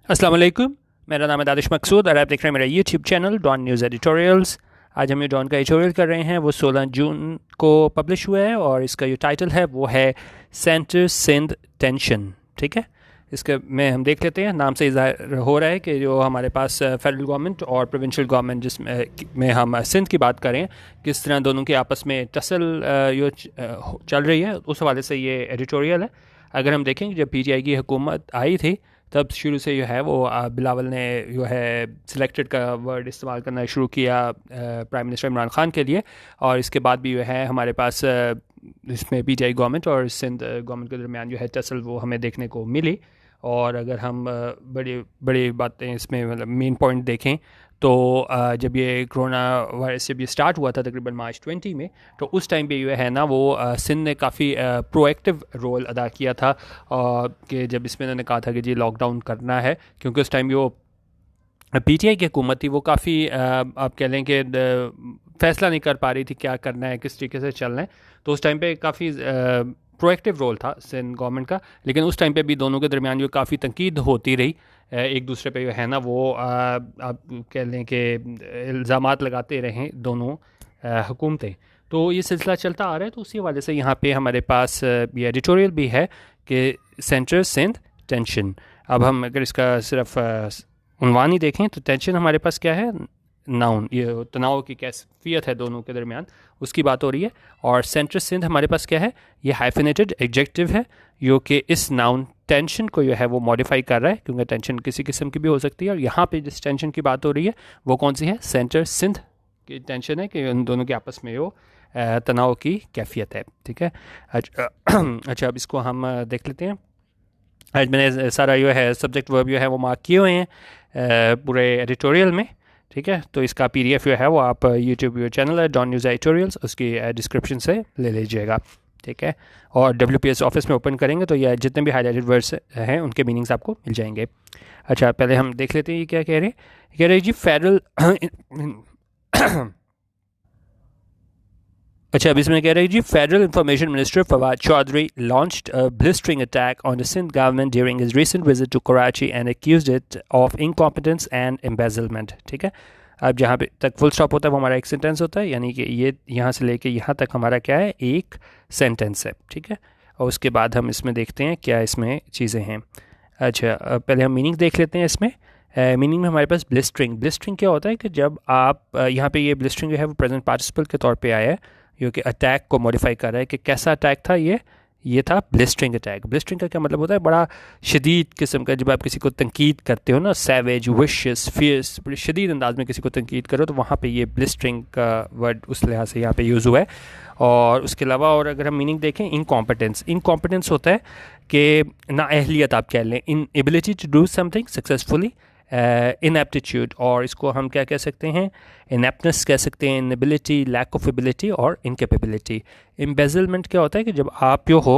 अस्सलाम वालेकुम। मेरा नाम है दानिश मकसूद और आप देख रहे हैं मेरा YouTube channel Dawn news editorials. आज हम ये डॉन का एडिटोरियल कर रहे हैं, वो 16 जून को पब्लिश हुआ है और इसका जो टाइटल है वो है सेंटर सिंध टेंशन। ठीक है, इसके में हम देख लेते हैं। नाम से इज़ाहिर हो रहा है कि जो हमारे पास फेडरल गवर्नमेंट और प्रोविंशियल गवर्नमेंट जिसमें में हम सिंध की बात करें, किस तरह दोनों के आपस में टसल चल रही है, उस हवाले से ये एडिटोरियल है। अगर हम देखें जब पीटीआई की हुकूमत आई थी तब शुरू से जो है वो बिलावल ने जो है सिलेक्टेड का वर्ड इस्तेमाल करना शुरू किया प्राइम मिनिस्टर इमरान खान के लिए। और इसके बाद भी जो है हमारे पास इसमें पीटीआई गवर्नमेंट और सिंध गवर्नमेंट के दरमियान जो है टसल वो हमें देखने को मिली। और अगर हम बड़ी बड़ी बातें इसमें मतलब मेन पॉइंट देखें तो जब ये कोरोना वायरस जब ये स्टार्ट हुआ था तकरीबन मार्च 20 में, तो उस टाइम पे ये है ना वो सिंध ने काफ़ी प्रोएक्टिव रोल अदा किया था कि जब इसमें उन्होंने कहा था कि जी लॉकडाउन करना है, क्योंकि उस टाइम जो पीटीआई की हुकूमत थी वो काफ़ी आप कह लें कि फैसला नहीं कर पा रही थी क्या करना है, किस तरीके से चलना है। तो उस टाइम पे काफ़ी प्रोएक्टिव रोल था सिंध गवर्नमेंट का, लेकिन उस टाइम पे भी दोनों के दरमियान जो काफ़ी तनकीद होती रही एक दूसरे पे जो है ना वो आप कह लें कि इल्ज़ामात लगाते रहें दोनों हुकूमतें। तो ये सिलसिला चलता आ रहा है। तो उसी हवाले से यहाँ पे हमारे पास ये एडिटोरियल भी है कि सेंटर सिंध टेंशन। अब हम अगर इसका सिर्फ उन्वान ही देखें तो टेंशन हमारे पास क्या है, नाउन, ये तनाव की कैफियत है दोनों के दरमियान, उसकी बात हो रही है। और सेंटर सिंध हमारे पास क्या है, ये हाइफिनेटेड एडजेक्टिव है जो कि इस नाउन टेंशन को जो है वो मॉडिफाई कर रहा है, क्योंकि टेंशन किसी किस्म की भी हो सकती है। और यहाँ पे जिस टेंशन की बात हो रही है वो कौन सी है, सेंटर सिंध की टेंशन है कि उन दोनों के आपस में वो तनाव की कैफियत है। ठीक है, अच्छा अब इसको हम देख लेते हैं। आज मैंने सारा जो है सब्जेक्ट वर्ब जो है वो मार्क किए हुए हैं पूरे एडिटोरियल में। ठीक है, तो इसका पीडीएफ जो है वो आप यूट्यूब चैनल है डॉन न्यूज़ एडिटोरियल्स, उसकी डिस्क्रिप्शन से ले लीजिएगा। ठीक है, और डब्ल्यूपीएस ऑफिस में ओपन करेंगे तो ये जितने भी हाईलाइटेड वर्ड्स हैं उनके मीनिंग्स आपको मिल जाएंगे। अच्छा पहले हम देख लेते हैं ये क्या कह रहे हैं। कह रहे हैं जी फेडरल अच्छा अब इसमें कह रही जी federal information minister Fawad Chaudhry launched a blistering attack on the Sindh government during his recent visit to Karachi and accused it of incompetence and embezzlement। ठीक है, अब जहाँ पे तक फुल स्टॉप होता है वो हमारा एक सेंटेंस होता है, यानी कि ये यहाँ से लेके यहाँ तक हमारा क्या है, एक सेंटेंस है। ठीक है, और उसके बाद हम इसमें देखते हैं क्या इसमें चीज़ें हैं। अच्छा पहले हम मीनिंग देख लेते हैं। इसमें मीनिंग में हमारे पास ब्लिस्टरिंग क्या होता है कि जब आप यहाँ पे ये ब्लिस्टरिंग जो है वो प्रेजेंट पार्टिसिपल के तौर पे आया है, जो कि अटैक को मॉडिफाई कर रहा है कि कैसा अटैक था ये था ब्लिस्टरिंग अटैक। ब्लिस्टरिंग का क्या मतलब होता है, बड़ा शदीद किस्म का, जब आप किसी को तनकीद करते हो ना, सैवेज विशियस फियर्स, बड़ी शदीद अंदाज में किसी को तनकीद करो, तो वहाँ पे ये ब्लिस्टरिंग का वर्ड उस लिहाज से यहाँ पे यूज़ हुआ है। और उसके अलावा और अगर हम मीनिंग देखें, इनकॉम्पिटेंस होता है कि नाअहलियत आप कह लें, inability to do something successfully, ineptitude, और इसको हम क्या कह सकते हैं, इनएप्टनेस कह सकते हैं, इनएबिलिटी, लैक ऑफ एबिलिटी और इनकेपेबिलिटी। एम्बेजलमेंट क्या होता है कि जब आप जो हो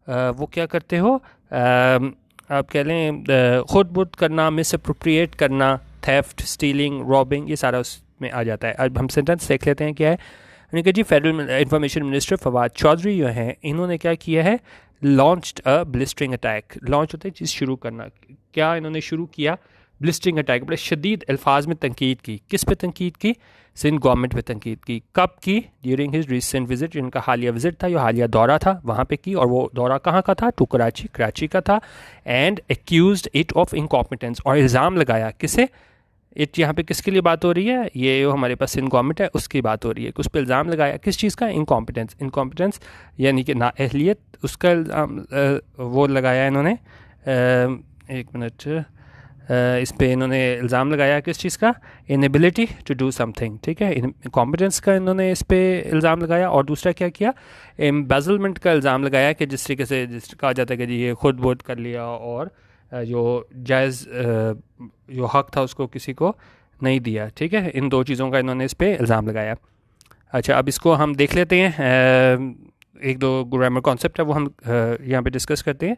वो क्या करते हो, आप कह लें खुद बुद करना, मिस अप्रोप्रिएट करना, थेफ्ट, स्टीलिंग, रॉबिंग, ये सारा उसमें आ जाता है। अब हम सेंटेंस देख लेते हैं क्या है। यानी कि जी federal information minister Fawad Chaudhry जो हैं, इन्होंने क्या किया है, launched a blistering attack. Launch होता है चीज़ शुरू करना, क्या इन्होंने शुरू किया, ब्लिस्टरिंग अटैक, बड़े शदीद अल्फाज में तनकीद की। किस पे तनकीद की, सिंध गवर्नमेंट पे तनकीद की। कब की, ड्यूरिंग हिज रिसेंट विजिट, जिनका हालिया विजिट था, जो हालिया दौरा था वहाँ पे की, और वो दौरा कहाँ का था, टू कराची का था। And accused it of incompetence, और इल्ज़ाम लगाया किसे, इट यहाँ पे किसके लिए बात हो रही है, ये जो हमारे पास सिंध गवर्नमेंट है उसकी बात हो रही है कि उस पर इल्ज़ाम लगाया किस चीज़ का, इनकॉम्पिटेंस यानी कि नाअहलियत, उसका इल्ज़ाम वो लगाया इन्होंने। एक मिनट, इस पे इन्होंने इल्ज़ाम लगाया किस चीज़ का, इनएबिलिटी टू डू समथिंग। ठीक है, इनकॉम्पिटेंस का इन्होंने इस पे इल्ज़ाम लगाया। और दूसरा क्या किया, एम्बेजलमेंट का इल्ज़ाम लगाया कि जिस तरीके से कहा जाता है कि जी ये खुद बोध कर लिया और जो जायज़ जो हक़ था उसको किसी को नहीं दिया। ठीक है, इन दो चीज़ों का इन्होंने इस पे इल्ज़ाम लगाया। अच्छा अब इसको हम देख लेते हैं, एक दो ग्रामर कॉन्सेप्ट है वो हम यहाँ पे डिस्कस करते हैं।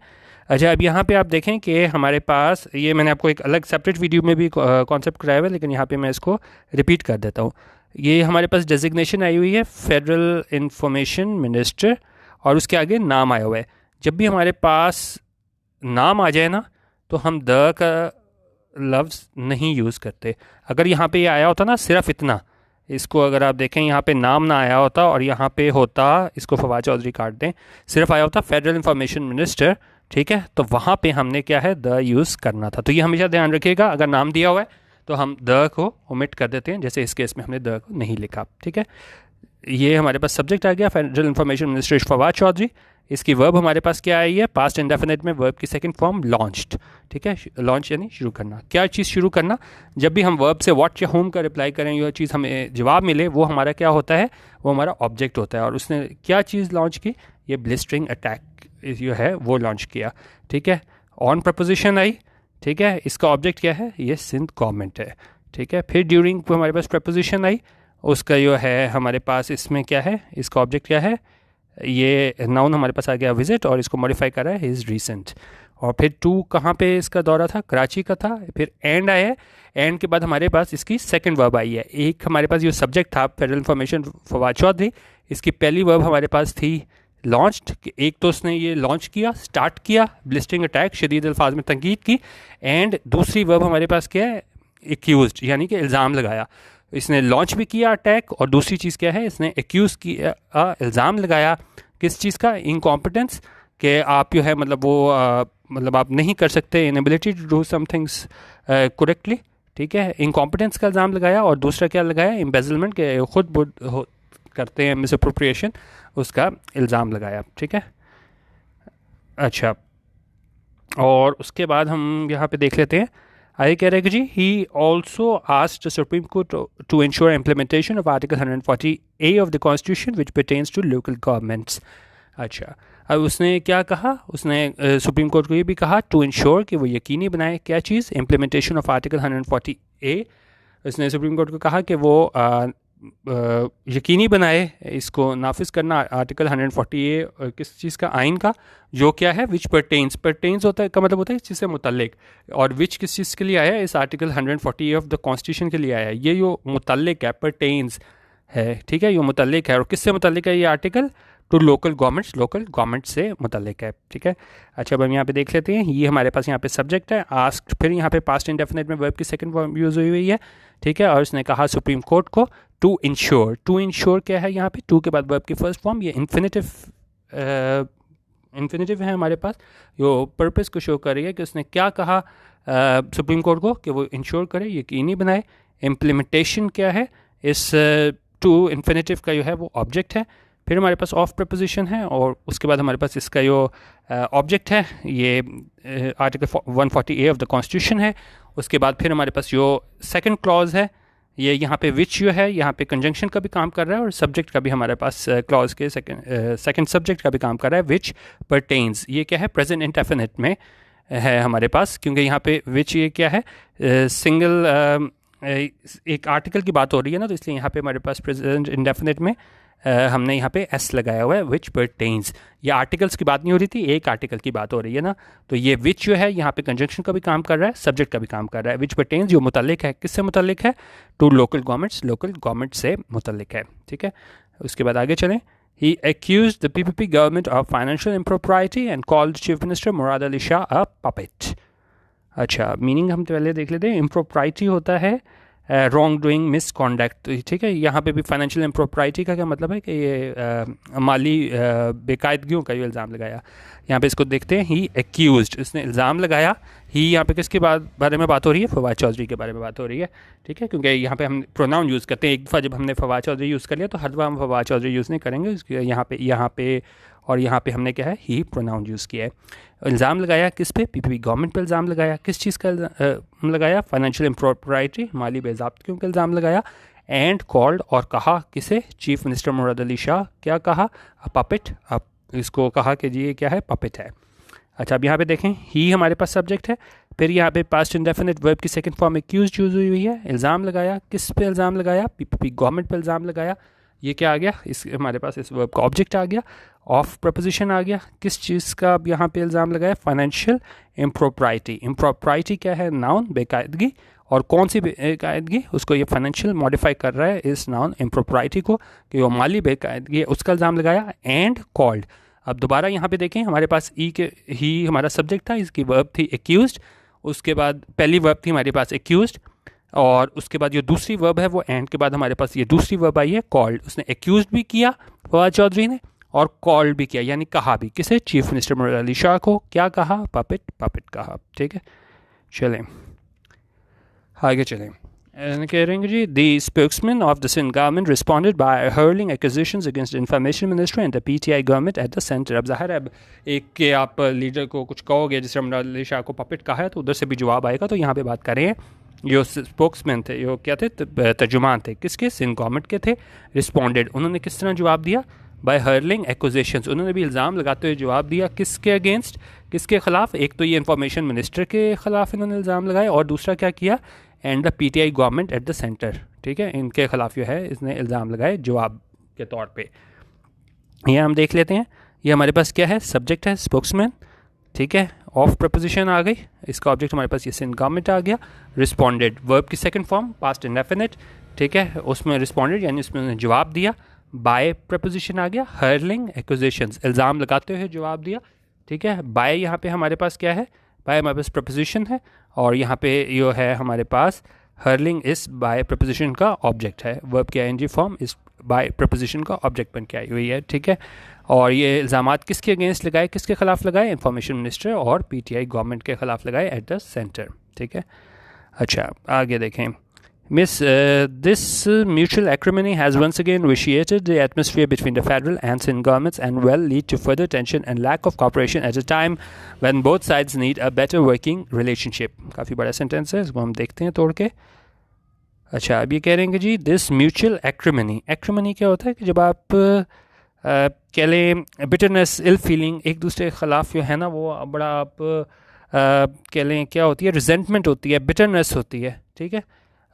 अच्छा अब यहाँ पे आप देखें कि हमारे पास, ये मैंने आपको एक अलग सेपरेट वीडियो में भी कॉन्सेप्ट कराया हुआ है, लेकिन यहाँ पे मैं इसको रिपीट कर देता हूँ। ये हमारे पास डेजिग्नेशन आई हुई है फेडरल इंफॉर्मेशन मिनिस्टर, और उसके आगे नाम आया हुआ है। जब भी हमारे पास नाम आ जाए ना तो हम द का लफ्ज़ नहीं यूज़ करते। अगर यहाँ पे ये आया होता ना सिर्फ इतना, इसको अगर आप देखें यहाँ पे नाम ना आया होता और यहाँ पे होता, इसको फवाद चौधरी काट दें, सिर्फ आया होता फेडरल इंफॉर्मेशन मिनिस्टर, ठीक है, तो वहाँ पे हमने क्या है द यूज़ करना था। तो ये हमेशा ध्यान रखिएगा, अगर नाम दिया हुआ है तो हम द को ओमिट कर देते हैं, जैसे इस केस में हमने द को नहीं लिखा, ठीक है। ये हमारे पास सब्जेक्ट आ गया federal information minister Fawad Chaudhry. इसकी वर्ब हमारे पास क्या आई है, पास्ट इंडेफिनिट में वर्ब की सेकंड फॉर्म लॉन्च्ड, ठीक है। लॉन्च यानी शुरू करना। क्या चीज़ शुरू करना, जब भी हम वर्ब से व्हाट या होम का रिप्लाई करें, यह चीज़ हमें जवाब मिले, वो हमारा क्या होता है, वो हमारा ऑब्जेक्ट होता है। और उसने क्या चीज़ लॉन्च की, ये ब्लिस्टरिंग अटैक जो है वो लॉन्च किया, ठीक है। ऑन प्रपोजिशन आई, ठीक है, इसका ऑब्जेक्ट क्या है, ये सिंध गवर्नमेंट है, ठीक है। फिर ड्यूरिंग हमारे पास प्रपोजिशन आई, उसका जो है हमारे पास इसमें क्या है, इसका ऑब्जेक्ट क्या है, ये नाउन हमारे पास आ गया विजिट, और इसको मॉडिफाई कर रहा है इज़ रीसेंट। और फिर टू कहाँ पे इसका दौरा था, कराची का था। फिर एंड आया है, एंड के बाद हमारे पास इसकी सेकंड वर्ब आई है। एक हमारे पास जो सब्जेक्ट था फेडरल इंफॉर्मेशन फवाद चौधरी, इसकी पहली वर्ब हमारे पास थी लॉन्च्ड, एक तो उसने ये लॉन्च किया, स्टार्ट किया, ब्लिस्टिंग अटैक, शदीद अल्फाज में तंकीद की। एंड दूसरी वर्ब हमारे पास क्या है, एक्यूज्ड, यानी कि इल्ज़ाम लगाया। इसने लॉन्च भी किया अटैक, और दूसरी चीज़ क्या है, इसने एक्यूज़ किया, इल्ज़ाम लगाया किस चीज़ का, इनकॉम्पिटेंस, कि आप जो है मतलब वो मतलब आप नहीं कर सकते, inability to do some things correctly, ठीक है। इनकॉम्पिटेंस का इल्ज़ाम लगाया, और दूसरा क्या लगाया, एम्बेजलमेंट के खुद करते हैं मिसअप्रोप्रिएशन, उसका इल्ज़ाम लगाया, ठीक है। अच्छा, और उसके बाद हम यहाँ पे देख लेते हैं, आगे कह रहे हैं कि जी he also asked the Supreme Court to ensure implementation of article 140A of the constitution which pertains to local governments. अच्छा, अब उसने क्या कहा, उसने सुप्रीम कोर्ट को ये भी कहा टू इंश्योर कि वो यकीनी बनाए क्या चीज़, इम्प्लीमेंटेशन ऑफ आर्टिकल 140A। उसने सुप्रीम कोर्ट को कहा कि वो यकीनी बनाए इसको नाफिज करना, आर्टिकल 140A किस चीज़ का, आइन का, जो क्या है विच परटेन्स, परटेन्स होता है का मतलब होता है इस चीज़ से मुतल्लिक, और विच किस चीज़ के लिए आया है, इस article 140A of the constitution के लिए आया है। ये जो मुतल्लिक है, परटेन्स है, ठीक है, ये मुतल्लिक है। और किससे मुतल्लिक है ये article, to local governments, local government से मुतल्लिक है, ठीक है। अच्छा, अब हम यहाँ पे देख लेते हैं, ये हमारे पास यहाँ पे सब्जेक्ट है आस्क्ड, फिर यहाँ पे पास्ट इंडेफिनिट में वर्ब की सेकंड फॉर्म यूज़ हुई है, ठीक है। और उसने कहा सुप्रीम कोर्ट को टू इंश्योर, टू इंश्योर क्या है, यहाँ पे टू के बाद वर्ब की फर्स्ट फॉर्म, ये इन्फिनेटिव है हमारे पास, जो पर्पस को शो कर रही है कि उसने क्या कहा सुप्रीम कोर्ट को कि वो इंश्योर करे, यकीनी बनाए। इम्प्लीमेंटेशन क्या है, इस टू इन्फिनेटिव का जो है वो ऑब्जेक्ट है। फिर हमारे पास ऑफ प्रपोजिशन है, और उसके बाद हमारे पास इसका जो ऑब्जेक्ट है ये article 140A of the constitution है। उसके बाद फिर हमारे पास जो सेकंड क्लॉज है, ये यहाँ पे विच जो है, यहाँ पे कंजंक्शन का भी काम कर रहा है, और सब्जेक्ट का भी हमारे पास क्लॉज के सेकंड सब्जेक्ट का भी काम कर रहा है, विच परटेन्स। ये क्या है, प्रेजेंट इंडेफिनिट में है हमारे पास, क्योंकि यहाँ पे विच ये क्या है, सिंगल एक आर्टिकल की बात हो रही है ना, तो इसलिए यहाँ पे हमारे पास प्रेजेंट इंडेफिनिट में हमने यहाँ पे एस लगाया हुआ है, विच परटेन्स। ये आर्टिकल्स की बात नहीं हो रही थी, एक आर्टिकल की बात हो रही है ना, तो ये विच जो है यहाँ पे कंजंक्शन का भी काम कर रहा है, सब्जेक्ट का भी काम कर रहा है। विच परटेन्स जो मुतल्लिक है, किससे मुतल्लिक है, to local governments, local government से मुतल्लिक है, ठीक है। उसके बाद आगे चलें, he accused the PPP government of financial impropriety and called Chief Minister Murad Ali Shah a puppet। अच्छा, मीनिंग हम पहले देख लेते हैं। इम्प्रोप्राइटी होता है रॉन्ग डूइंग, मिसकॉन्डक्ट, ठीक है। यहाँ पे भी फाइनेंशियल इम्प्रोप्राइटी का क्या मतलब है कि ये माली बेकायदगियों का जो इल्ज़ाम लगाया। यहाँ पे इसको देखते हैं, ही एक्यूज्ड, इसने इल्ज़ाम लगाया। ही यहाँ पे किसके बारे में बात हो रही है, फवाद चौधरी के बारे में बात हो रही है, ठीक है, क्योंकि यहाँ पे हम प्रोनाउन यूज़ करते हैं। एक दफ़ा जब हमने फवाद चौधरी यूज़ कर लिया तो हर दफ़ा हम फवाद चौधरी यूज़ नहीं करेंगे, यहाँ पे और यहाँ पे हमने क्या है, ही प्रोनाउन यूज़ किया है। इल्ज़ाम लगाया किस पे, पीपीपी गवर्नमेंट पे इल्ज़ाम लगाया, किस चीज़ का लगाया, फाइनेंशियल इम्प्रोप्राइटी, माली बेज़ाब्तियों का इल्ज़ाम लगाया। एंड कॉल्ड, और कहा किसे, चीफ मिनिस्टर मुराद अली शाह, क्या कहा, पपेट, अब इसको कहा कि जी ये क्या है, पपेट है। अच्छा, अब यहाँ पे देखें, ही हमारे पास सब्जेक्ट है, फिर यहाँ पे पास्ट इंडेफिनिट वर्ब की सेकंड फॉर्म एक्यूज यूज़ हुई है। इल्ज़ाम लगाया, किस पे इल्ज़ाम लगाया, पीपीपी गवर्नमेंट पे इल्ज़ाम लगाया। ये क्या आ गया, इस हमारे पास इस वर्ब का ऑब्जेक्ट आ गया। ऑफ प्रपोजिशन आ गया, किस चीज़ का अब यहाँ पे इल्ज़ाम लगाया, फाइनेंशियल इम्प्रोप्राइटी। इम्प्रोप्राइटी क्या है, नाउन, बेकायदगी, और कौन सी बेकायदगी, उसको ये फाइनेंशियल मॉडिफाई कर रहा है इस नाउन इम्प्रोप्राइटी को, कि वो माली बेकायदगी है, उसका इल्ज़ाम लगाया। एंड कॉल्ड, अब दोबारा यहाँ पे देखें, हमारे पास ही हमारा सब्जेक्ट था, इसकी वर्ब थी एक्यूज्ड, उसके बाद पहली वर्ब थी हमारे पास एक्यूज्ड, और उसके बाद जो दूसरी वर्ब है वो एंड के बाद हमारे पास ये दूसरी वर्ब आई है कॉल्ड। उसने एक्यूज्ड भी किया फवाद चौधरी ने, और कॉल्ड भी किया, यानी कहा भी। किसे? चीफ मिनिस्टर मुराद अली शाह को। क्या कहा? पपिट, पपिट कहा। ठीक है, चलें आगे चलें। कह रहे हैं जी, the spokesman of the Sindh government responded by hurling accusations against information minister and the PTI government at the centre. अब जाहिर है, अब एक के आप लीडर को कुछ कहोगे जिस तरह मुराद अली शाह को पपिट कहा है, तो उधर से भी जवाब आएगा। तो यहाँ पे बात कर रहे हैं जो स्पोक्समैन थे, जो क्या थे, तर्जुमान थे, किसके? सिंध गवर्नमेंट के थे। रिस्पॉन्डेड, उन्होंने किस तरह जवाब दिया? बाय हर्लिंग एक्यूजेशंस, उन्होंने भी इल्ज़ाम लगाते हुए जवाब दिया। किसके अगेंस्ट, किसके खिलाफ? एक तो ये इंफॉर्मेशन मिनिस्टर के खिलाफ इन्होंने इल्ज़ाम लगाए, और दूसरा क्या किया? And the PTI government at the centre. ठीक है, इनके खिलाफ जो है इसने इल्ज़ाम लगाए जवाब के तौर पे। ये हम देख लेते हैं। ये हमारे पास क्या है? सब्जेक्ट है स्पोक्समैन। ठीक है, ऑफ प्रपोजिशन आ गई, इसका ऑब्जेक्ट हमारे पास ये सिंध गवर्नमेंट आ गया। रिस्पॉन्डेड, वर्ब की सेकंड फॉर्म पास्ट इंडेफिनिट। ठीक है, उसमें रिस्पॉन्डेड यानी उसमें जवाब दिया। बाय प्रपोजिशन आ गया, हर्लिंग एक्यूजेशंस, इल्ज़ाम लगाते हुए जवाब दिया। ठीक है, बाय यहाँ पे हमारे पास क्या है? बाय हमारे पास प्रपोजिशन है, और यहाँ पे जो है हमारे पास हर्लिंग इस बाय प्रपोजिशन का ऑब्जेक्ट है। वर्ब की आईएनजी फॉर्म इस बाय प्रपोजिशन का ऑब्जेक्ट बन के आई हुई है। ठीक है, और ये इल्ज़ामात किसके अगेंस्ट लगाए, किसके खिलाफ लगाए? इंफॉर्मेशन मिनिस्टर और पीटीआई गवर्नमेंट के खिलाफ लगाए एट द सेंटर। ठीक है, अच्छा आगे देखें। Miss, this mutual acrimony has once again vitiated the atmosphere between the federal and Sindh governments and will lead to further tension and lack of cooperation at a time when both sides need a better working relationship. काफ़ी बड़ा sentence है, इसको हम देखते हैं तोड़ के। अच्छा, अब ये कह रहे हैं कि जी दिस म्यूचुअल एक्रिमनी, एक्रिमनी क्या होता है कि जब आप कह लें बिटरनेस, इल फीलिंग, एक दूसरे के ख़िलाफ़ जो है ना वो बड़ा आप कह लें क्या होती है, रिजेंटमेंट होती है, बिटरनेस होती है। ठीक है,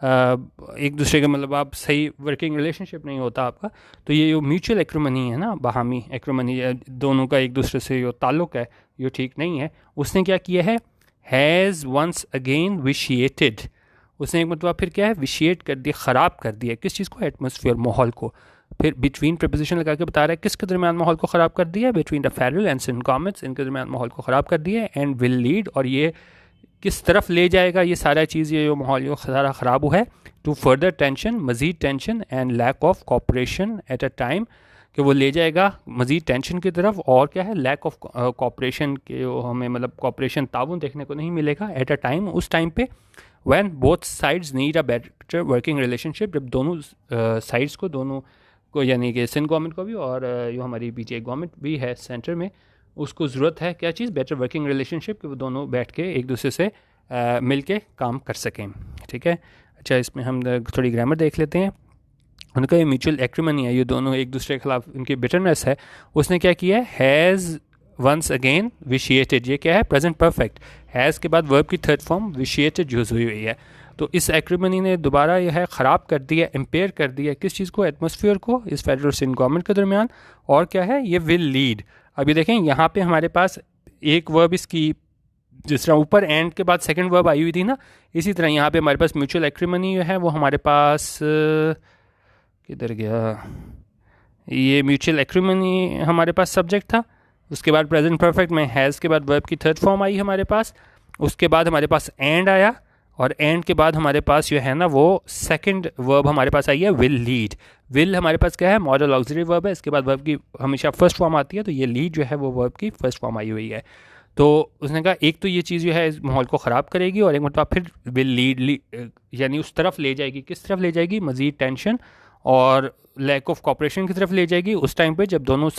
एक दूसरे के मतलब आप सही वर्किंग रिलेशनशिप नहीं होता आपका। तो ये जो म्यूचुअल एक्रिमनी है ना, बाहमी एक्रिमनी, दोनों का एक दूसरे से जो ताल्लुक़ है ये ठीक नहीं है। उसने क्या किया है? हैज़ वंस अगेन विशिएटेड, उसने एक मतलब फिर क्या है? विशिएट कर दिया, ख़राब कर दिया। किस चीज़ को? एटमॉस्फेयर, माहौल को। फिर बिटवीन प्रपोजिशन लगा के बता रहा है किसके दरमियान माहौल को ख़राब कर दिया? Between the federal and Sindh governments, इनके दरमियान माहौल को ख़राब कर दिया। एंड विल लीड, और ये किस तरफ ले जाएगा ये सारा चीज़, ये जो माहौल जो सारा ख़राब हुआ है? टू फर्दर टेंशन, मज़ीद tension, and lack of cooperation at a time, कि वो ले जाएगा मज़ीद टेंशन की तरफ। और क्या है? लैक ऑफ कॉपरेशन के जो हमें मतलब कॉपरेशन, ताउन देखने को नहीं मिलेगा एट अ टाइम, उस टाइम पे when both sides need a better working relationship, जब दोनों साइड्स को, दोनों को यानी कि सिंध गवर्नमेंट को भी और जो हमारी पीटीआई गवर्नमेंट भी है सेंटर में, उसको ज़रूरत है क्या चीज़? बेटर वर्किंग रिलेशनशिप, कि वो दोनों बैठ के एक दूसरे से मिल के काम कर सकें। ठीक है, अच्छा इसमें हम थोड़ी ग्रामर देख लेते हैं। उनका ये म्यूचुअल एक्रिमनी है, ये दोनों एक दूसरे के खिलाफ इनकी बिटरनेस है। उसने क्या किया है? हैज़ वंस अगेन विशिएटेड, ये क्या है? Present perfect. हैज़ के बाद वर्ब की थर्ड फॉर्म विशिएटेड यूज़ हुई हुई है। तो इस एक्रिमनी ने दोबारा यह है ख़राब कर दिया, इम्पेयर कर दिया किस चीज़ को? एटमॉस्फेयर को, इस फेडरल सिंध गवर्नमेंट के दरमियान। और क्या है? ये विल लीड। अभी देखें यहाँ पे हमारे पास एक वर्ब इसकी, जिस तरह ऊपर एंड के बाद सेकंड वर्ब आई हुई थी ना, इसी तरह यहाँ पे हमारे पास म्यूचुअल एक्रिमनी जो है वो हमारे पास किधर गया? ये म्यूचुअल एक्रिमनी हमारे पास सब्जेक्ट था, उसके बाद प्रेजेंट परफेक्ट में हैज़ के बाद वर्ब की थर्ड फॉर्म आई हमारे पास, उसके बाद हमारे पास एंड आया, और एंड के बाद हमारे पास जो है ना वो सेकंड वर्ब हमारे पास आई है विल लीड। विल हमारे पास क्या है? मॉडल ऑक्सिलरी वर्ब है, इसके बाद वर्ब की हमेशा फर्स्ट फॉर्म आती है, तो ये लीड जो है वो वर्ब की फर्स्ट फॉर्म आई हुई है। तो उसने कहा एक तो ये चीज़ जो है इस माहौल को ख़राब करेगी, और एक मतलब फिर विल लीड यानी उस तरफ ले जाएगी। किस तरफ ले जाएगी? मज़ीद टेंशन और लैक ऑफ कॉपरेशन की तरफ ले जाएगी उस टाइम पे जब दोनों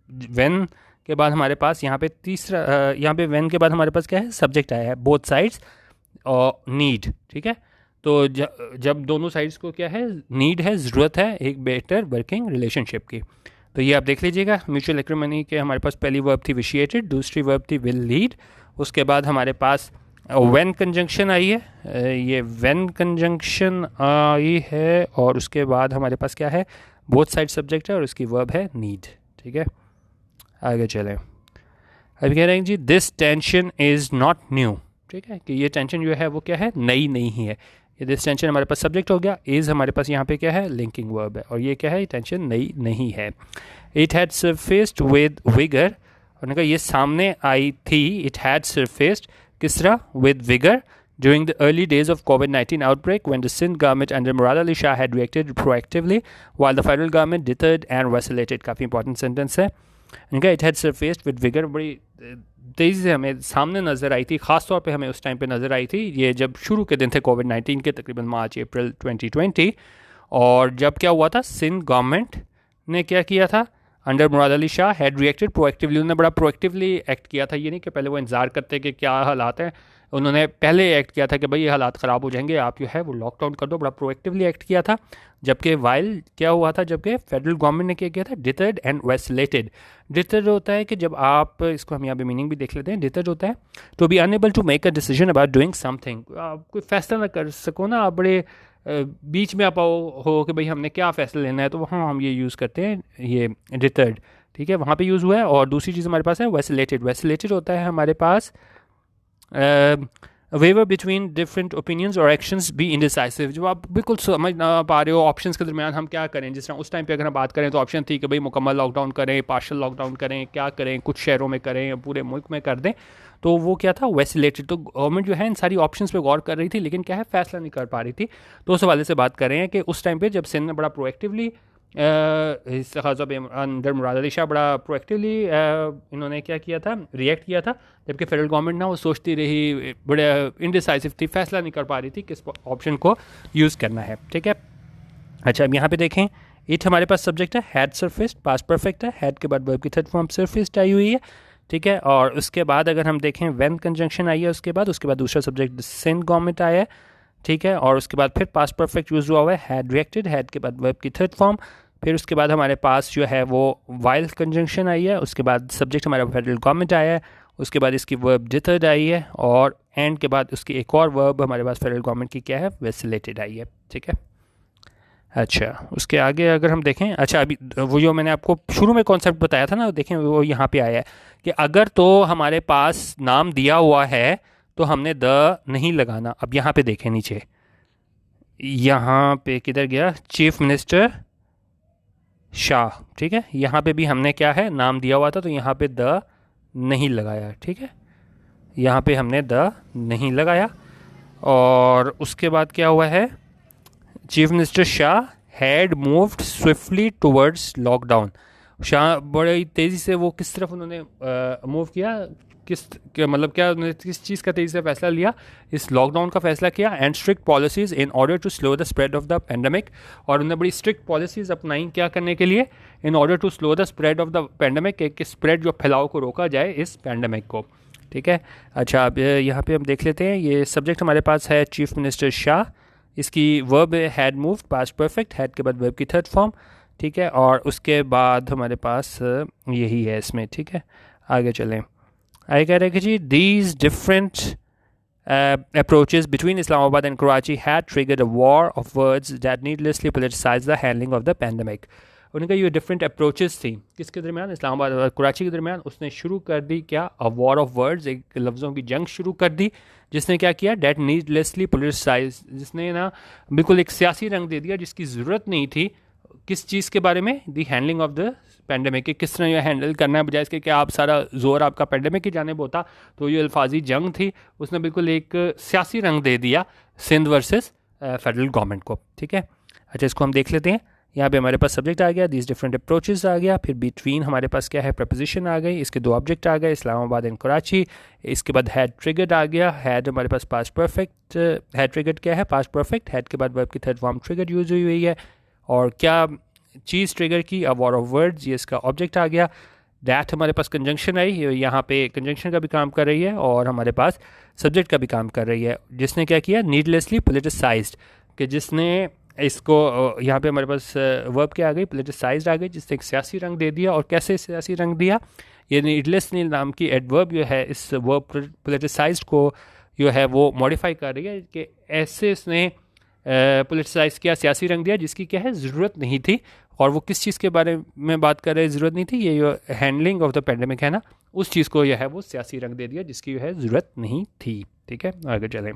व्हेन के बाद हमारे पास यहाँ पे तीसरा, यहाँ पे व्हेन के बाद हमारे पास क्या है? सब्जेक्ट आया है, बोथ साइड्स और नीड। ठीक है, तो जब दोनों साइड्स को क्या है? नीड है, ज़रूरत है एक बेटर वर्किंग रिलेशनशिप की। तो ये आप देख लीजिएगा, म्यूचुअल एक्रिमनी के हमारे पास पहली वर्ब थी विशिएटेड, दूसरी वर्ब थी विल लीड, उसके बाद हमारे पास व्हेन कंजंक्शन आई है, ये व्हेन कंजंक्शन आई है, और उसके बाद हमारे पास क्या है? बोथ साइड सब्जेक्ट है और उसकी वर्ब है नीड। ठीक है, आगे चलें। अभी कह रहे हैं जी this tension is not new. ठीक है, कि ये टेंशन जो है वो क्या है? नई नहीं है। ये दिस टेंशन हमारे पास सब्जेक्ट हो गया, इज़ हमारे पास यहाँ पे क्या है? लिंकिंग वर्ब है, और ये क्या है? ये टेंशन नई नहीं है। इट हैड सरफेस्ड विद विगर, उन्होंने कहा ये सामने आई थी, इट हैड सरफेस्ड किस तरह? With vigour during the early days of COVID-19 outbreak, when the Sindh government under Murad Ali Shah had reacted proactively, while the federal government deterred and vacillated. काफ़ी important sentence है इनका. It had सरफेस्ड with vigour, बड़ी तेज़ी से हमें सामने नज़र आई थी, ख़ास तौर पे हमें उस टाइम पे नज़र आई थी ये जब शुरू के दिन थे कोविड-19 के, तकरीबन मार्च अप्रैल 2020. और जब क्या हुआ था, सिंध गवर्नमेंट ने क्या किया था, under Murad Ali Shah had reacted proactively, उन्होंने बड़ा प्रोएक्टिवली एक्ट किया था. ये नहीं कि पहले वो इंतज़ार करते कि क्या हालात हैं, उन्होंने पहले एक्ट किया था कि भाई ये हालात ख़राब हो जाएंगे, आप जो है वो लॉकडाउन कर दो. बड़ा प्रोएक्टिवली एक्ट किया था. जबकि वाइल क्या हुआ था, जबकि फेडरल गवर्नमेंट ने क्या किया था, डिटर्ड एंड वैसिलेटेड. डिटर्ड होता है कि जब आप, इसको हम यहाँ पे मीनिंग भी देख लेते हैं. डिटर्ड होता है to be unable to make a decision about doing something. आप कोई फैसला ना कर सको ना, आप बड़े बीच में आप हो कि भाई हमने क्या फ़ैसला लेना है, तो वहाँ हम ये यूज़ करते हैं ये डिटर्ड. ठीक है, वहाँ पे यूज़ हुआ है. और दूसरी चीज़ हमारे पास है वैसिलेटेड. वैसिलेटेड होता है हमारे पास वेवर बिटवीन डिफरेंट ओपिनियंस और एक्शंस बी इनडिसाइसिव. जब आप बिल्कुल समझ ना पा रहे हो ऑप्शंस के दरमियान हम क्या करें. जिस तरह उस टाइम पे अगर हम बात करें तो ऑप्शन थी कि भाई मुकम्मल लॉकडाउन करें, पार्शल लॉकडाउन करें, क्या करें, कुछ शहरों में करें, पूरे मुल्क में कर दें. तो वो क्या था, वैसिलेटेड. तो गवर्नमेंट जो है इन सारी ऑप्शंस पे गौर कर रही थी, लेकिन क्या है, फैसला नहीं कर पा रही थी. तो उस हवाले से बात कर रहे हैं कि उस टाइम पे जब सिंध ने बड़ा प्रोएक्टिवली अंडर मुराद अली शाह बड़ा प्रोएक्टिवली इन्होंने क्या किया था, रिएक्ट किया था. जबकि फेडरल गवर्नमेंट ना वो सोचती रही, बड़े इनडिसाइसिव थी, फैसला नहीं कर पा रही थी किस ऑप्शन को यूज़ करना है. ठीक है, अच्छा अब यहाँ पे देखें, इट हमारे पास सब्जेक्ट है, हैड सरफेस्ड, पास्ट परफेक्ट है, हैड के बाद वर्ब की थर्ड फॉर्म सरफेस्ड आई हुई है. ठीक है, और उसके बाद अगर हम देखें व्हेन कंजंक्शन आई है, उसके बाद दूसरा सब्जेक्ट सिंध गवर्नमेंट आया है. ठीक है, और उसके बाद फिर पास्ट परफेक्ट यूज़ हुआ है, हैड रिएक्टेड, हैड के बाद वर्ब की थर्ड फॉर्म. फिर उसके बाद हमारे पास जो है वो वाइल कंजंक्शन आई है. उसके बाद सब्जेक्ट हमारा फेडरल गवर्नमेंट आया है. उसके बाद इसकी वर्ब डिटर्ड आई है. और एंड के बाद उसकी एक और वर्ब हमारे पास फेडरल गवर्नमेंट की क्या है, वैसिलेटेड आई है. ठीक है, अच्छा उसके आगे अगर हम देखें, अच्छा अभी वो जो मैंने आपको शुरू में कॉन्सेप्ट बताया था ना, देखें वो यहाँ पे आया है कि अगर तो हमारे पास नाम दिया हुआ है तो हमने द नहीं लगाना. अब यहाँ पे देखें नीचे, यहाँ पे किधर गया, चीफ मिनिस्टर शाह. ठीक है, यहाँ पे भी हमने क्या है, नाम दिया हुआ था, तो यहाँ पे द नहीं लगाया. ठीक है, यहाँ पे हमने द नहीं लगाया. और उसके बाद क्या हुआ है, chief minister Shah had moved swiftly towards lockdown. Shah बड़ी तेज़ी से वो किस तरफ उन्होंने मूव किया, मतलब क्या उन्होंने किस चीज़ का तेज़ी से फैसला लिया, इस लॉकडाउन का फैसला किया. And strict policies in order to slow the spread of the pandemic. और उन्होंने बड़ी स्ट्रिक्ट पॉलिसीज़ अपनाई क्या करने के लिए, in order to slow the spread of the pandemic, कि स्प्रेड जो फैलाव को रोका जाए इस पेंडेमिक को. ठीक है, अच्छा अब यहाँ पे हम देख लेते हैं, ये सब्जेक्ट हमारे पास है चीफ मिनिस्टर शाह. इसकी verb had moved, past perfect, had के बाद वर्ब की थर्ड फॉर्म. ठीक है, और उसके बाद हमारे पास यही है इसमें. ठीक है, आगे चलें. आगे कह रहे हैं कि जी these different approaches between Islamabad and Karachi had triggered a war of words that needlessly politicized the handling of the pandemic. उनका ये डिफरेंट अप्रोचेस थी किसके दरमियान, इस्लामाबाद और कराची के दरमियान. उसने शुरू कर दी क्या, अ वॉर ऑफ वर्ड्स, एक लफ्ज़ों की जंग शुरू कर दी, जिसने क्या किया, डेट नीडलेसली पोलिटिसाइज, जिसने ना बिल्कुल एक सियासी रंग दे दिया जिसकी ज़रूरत नहीं थी. किस चीज़ के बारे में, दी हैंडलिंग ऑफ द पेंडेमिक, किस तरह ये हैंडल करना है, बजाय इसके कि आप सारा जोर आपका पेंडेमिक की जानिब होता. तो ये अल्फाजी जंग थी, उसने बिल्कुल एक सियासी रंग दे दिया सिंध वर्सेस फेडरल गवर्नमेंट को. ठीक है, अच्छा इसको हम देख लेते हैं. यहाँ पे हमारे पास सब्जेक्ट आ गया, दीज डिफरेंट अप्रोचेस आ गया. फिर बिटवीन हमारे पास क्या है, प्रपोजिशन आ गई, इसके दो ऑब्जेक्ट आ गए, इस्लामाबाद एंड कराची. इसके बाद हैड ट्रिगर्ड आ गया, हैड हमारे पास पास्ट परफेक्ट, हैड ट्रिगर्ड क्या है, पास्ट परफेक्ट, हैड के बाद वर्ब की थर्ड फॉर्म ट्रिगर्ड यूज हुई है. और क्या चीज़ ट्रिगर की, अ वॉर ऑफ वर्ड्स, ये इसका ऑब्जेक्ट आ गया. डैट हमारे पास कंजंक्शन आई, यहाँ पे कंजंक्शन का भी काम कर रही है और हमारे पास सब्जेक्ट का भी काम कर रही है. जिसने क्या किया, नीडलेसली पोलिटिसाइज्ड, कि जिसने इसको, यहाँ पे हमारे पास वर्ब क्या आ गई, पोलिटिसाइज्ड आ गई, जिसने एक सियासी रंग दे दिया. और कैसे सियासी रंग दिया, ये नीडलेसली नाम की एडवर्ब जो है इस वर्ब पोलिटिसाइज्ड को जो है वो मॉडिफाई कर रही है, कि ऐसे इसने पोलिटिसाइज किया, सियासी रंग दिया जिसकी क्या है, ज़रूरत नहीं थी. और वो किस चीज़ के बारे में बात कर रहे हैं, ज़रूरत नहीं थी, ये जो हैंडलिंग ऑफ द पेंडेमिक है ना, उस चीज़ को यह है वो सियासी रंग दे दिया जिसकी जो है ज़रूरत नहीं थी. ठीक है, आगे चलें.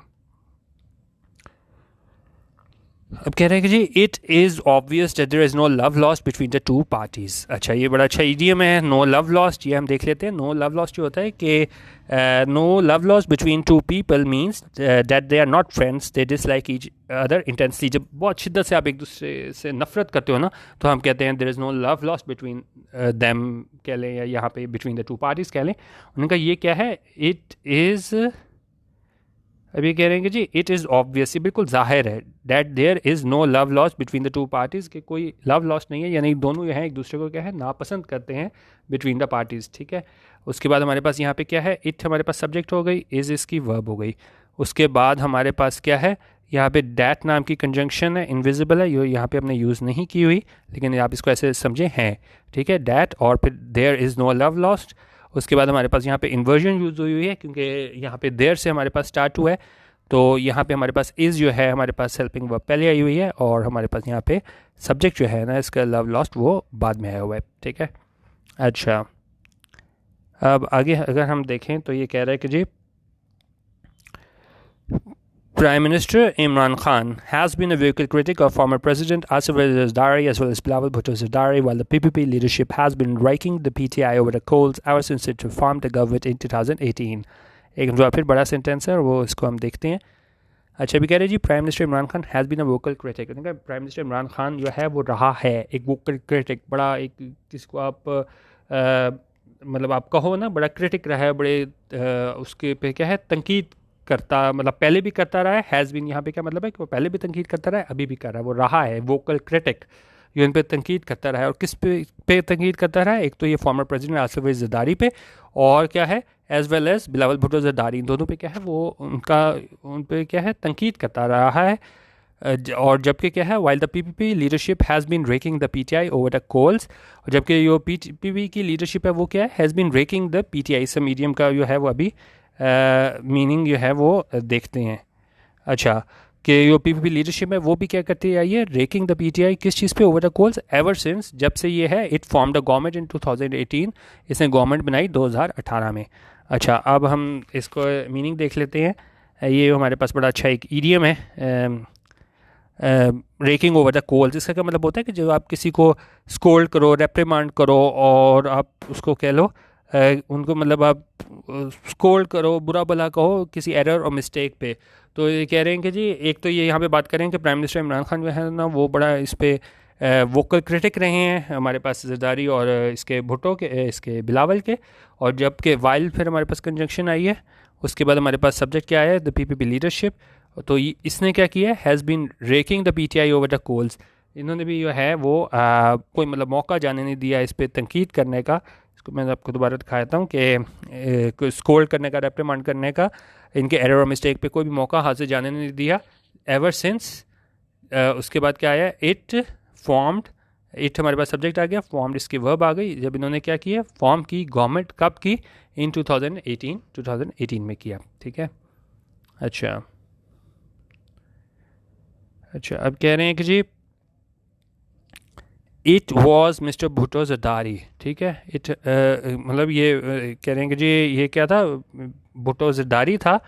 अब कह रहे हैं कि जी it is obvious that there is no love lost between the two parties. अच्छा, ये बड़ा अच्छा ईडियम है, नो लव लॉस्ट। ये हम देख लेते हैं। नो लव लॉस्ट जो होता है कि no love lost between two people means that they are not friends, they dislike each other intensely. जब बहुत शिद्दत से आप एक दूसरे से नफरत करते हो ना, तो हम कहते हैं there is no love lost between them कह लें, या यहाँ पे बिटवीन द टू पार्टीज़ कह लें। उनका ये क्या है, इट इज़, अभी कह रहे हैं कि जी इट इज़ ऑब्वियस, ये बिल्कुल जाहिर है, that there is no love loss between the two parties, कि कोई लव लॉस नहीं है, यानी दोनों जो हैं एक दूसरे को क्या है, नापसंद करते हैं बिटवीन द पार्टीज़। ठीक है, उसके बाद हमारे पास यहाँ पे क्या है, इट हमारे पास सब्जेक्ट हो गई, इज़ इसकी वर्ब हो गई। उसके बाद हमारे पास क्या है, यहाँ पे डैट नाम की कंजंक्शन है, इनविजिबल है, ये यहाँ पे हमने यूज़ नहीं की हुई, लेकिन आप इसको ऐसे समझें हैं। ठीक है, डैट और फिर there is no love lost. उसके बाद हमारे पास यहाँ पे इन्वर्जन यूज़ हुई है, क्योंकि यहाँ पे देयर से हमारे पास स्टार्ट हुआ है, तो यहाँ पे हमारे पास इज़ जो है हमारे पास हेल्पिंग वर्ब पहले आई हुई है, और हमारे पास यहाँ पे सब्जेक्ट जो है ना इसका लव लॉस्ट वो बाद में आया हुआ है। ठीक है, अच्छा अब आगे अगर हम देखें तो ये कह रहा है कि जी Prime Minister Imran Khan has been a vocal critic of former President Asif Ali Zardari as well as Bilawal Bhutto Zardari, while the PPP leadership has been raking the PTI over the coals ever since it reformed the government in 2018. एक जो फिर बड़ा sentence है और वो इसको हम देखते हैं। अच्छा, अभी कह रहे हैं जी prime minister Imran Khan has been a vocal critic. Prime minister Imran Khan जो है वो रहा है एक वोकल क्रिटिक, बड़ा एक जिसको आप मतलब आप कहो ना बड़ा क्रिटिक रहा है, बड़े उसके पे क्या है तनकीद करता, मतलब पहले भी करता रहा है। हैज़ बीन यहाँ पे क्या मतलब है कि वो पहले भी तनकीद करता रहा है, अभी भी कर रहा है, वो रहा है वोकल क्रिटिक, ये उन पर तनकीद करता रहा है। और किस पे तनकीद करता रहा है, एक तो ये फॉर्मर प्रेसिडेंट आसिफ अली ज़रदारी पे, और क्या है as well as Bilawal Bhutto Zardari, इन दोनों पे क्या है वो उन पे क्या है तनकीद करता रहा है। और जबकि क्या है while the PPP leadership has been raking the PTI over the coals, और जबकि जो पीपीपी की लीडरशिप है वो क्या है has been raking the PTI, इससे मीडियम का जो है वो अभी मीनिंग जो है वो देखते हैं। अच्छा, कि जो पीपीपी लीडरशिप है वो भी क्या करती आई है, रेकिंग द पीटीआई किस चीज़ पे, over the coals, ever since जब से ये है it form the government in 2018, इसने गवर्नमेंट बनाई 2018 में। अच्छा, अब हम इसको मीनिंग देख लेते हैं। ये हमारे पास बड़ा अच्छा एक ईडियम है, रेकिंग ओवर द कोल्स। इसका क्या मतलब होता है कि जब आप किसी को स्कोल्ड करो, रेप्रिमांड करो, और आप उसको कह लो उनको मतलब आप स्कोल्ड करो, बुरा भला कहो किसी एरर और मिस्टेक पे, तो ये कह रहे हैं कि जी एक तो ये यहाँ पे बात करें कि प्राइम मिनिस्टर इमरान खान जो है ना वो बड़ा इस पे वोकल क्रिटिक रहे हैं हमारे पास ज़रदारी और इसके भुट्टो के, इसके बिलावल के। और जबकि वाइल फिर हमारे पास कंजंक्शन आई है, उसके बाद हमारे पास सब्जेक्ट क्या है, द पीपीपी लीडरशिप। तो इसने क्या किया, has been raking the PTI over the coals, इन्होंने भी जो है वो कोई मतलब मौका जाने नहीं दिया इस पर तनकीद करने का। इसको मैं आपको दोबारा दिखाता हूँ कि स्कोल्ड करने का, रेप्रिमांड करने का, इनके एरर और मिस्टेक पे कोई भी मौका हाथ से जाने नहीं दिया एवर सिंस। उसके बाद क्या आया, इट फॉर्म्ड, इट हमारे पास सब्जेक्ट आ गया, फॉर्म्ड इसकी वर्ब आ गई, जब इन्होंने क्या किया फॉर्म की गवर्नमेंट, कब की, इन 2018 में किया। ठीक है, अच्छा अब कह रहे हैं कि जी it was mister Bhutto Zardari. ठीक है, इट मतलब ये कह रहे हैं कि जी ये क्या था, भुट्टो ज़रदारी था